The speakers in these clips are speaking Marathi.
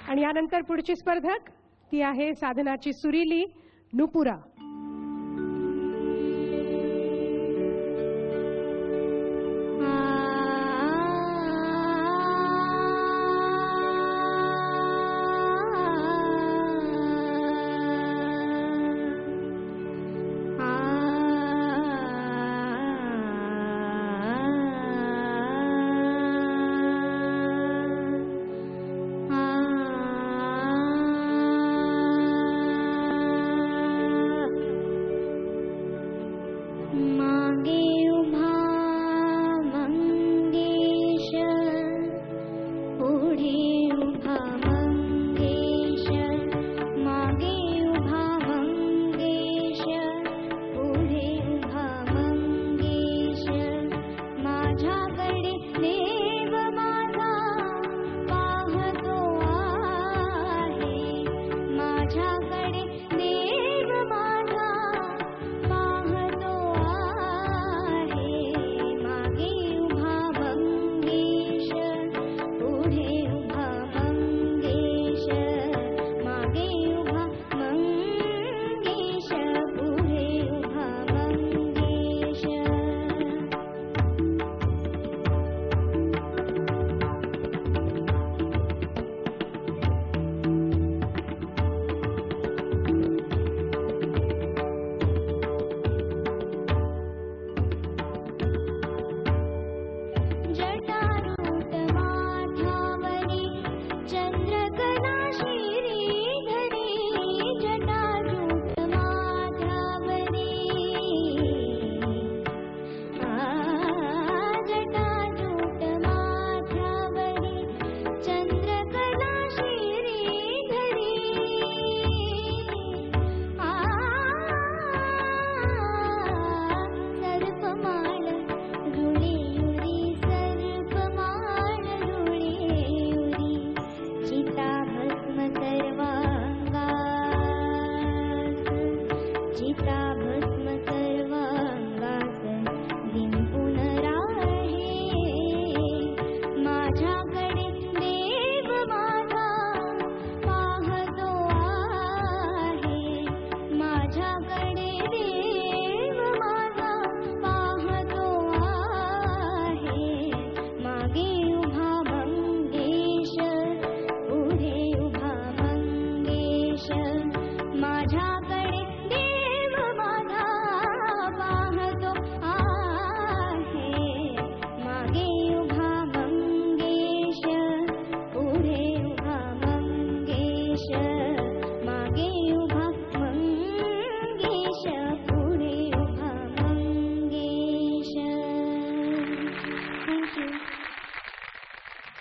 आणि यानंतर पुढची स्पर्धक ती आहे साधनाची सुरीली नुपुरा.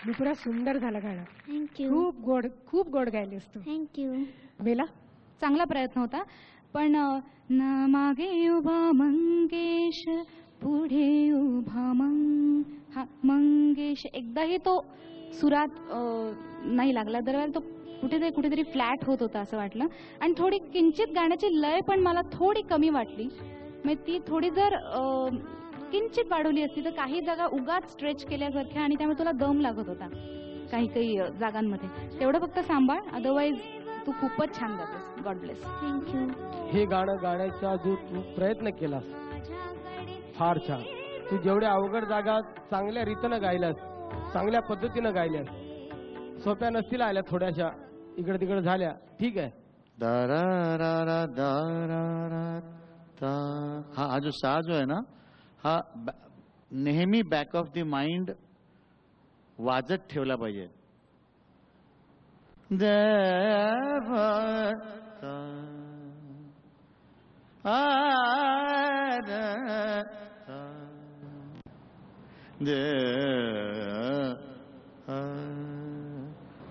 नुपुरा सुंदर झालं गाणं. थँक्यू. खूप गोड गायलीस तू. थँक्यू. बेला चांगला प्रयत्न होता पण न मागे उभा मंगेश पुढे उभा मंगेश एकदाही तो सुरात नाही लागला. दरवेळेला तो कुठेतरी फ्लॅट होत होता असं वाटलं आणि थोडी किंचित गाण्याची लय पण मला थोडी कमी वाटली. म्हणजे ती थोडी जर किंचित वाढवली असती तर काही जागा उगाच स्ट्रेच केल्यासारख्या आणि त्यामुळे तुला दम लागत होता काही जागांमध्ये. तेवढं फक्त सांभाळ, अदरवाईज तू खूपच छान गातेस. God bless. थँक्यू. हे गाणं गाण्याचा जो तू प्रयत्न केलास फार छान. तू जेवढ्या अवघड जागा चांगल्या रीतीनं गायल्यास, चांगल्या पद्धतीनं गायल्यास. सोप्या नसतील आल्या, थोड्याशा इकडे तिकडे झाल्या, ठीक आहे. हा जो सा जो आहे ना हा नेहमी बॅक ऑफ द माइंड वाजत ठेवला पाहिजे.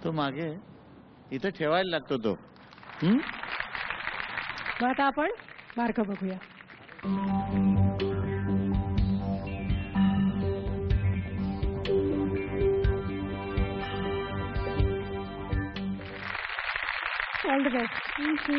तो मागे इथे ठेवायला लागतो तो. मग आता आपण मार्क बघूया. All the best. थँक्यू.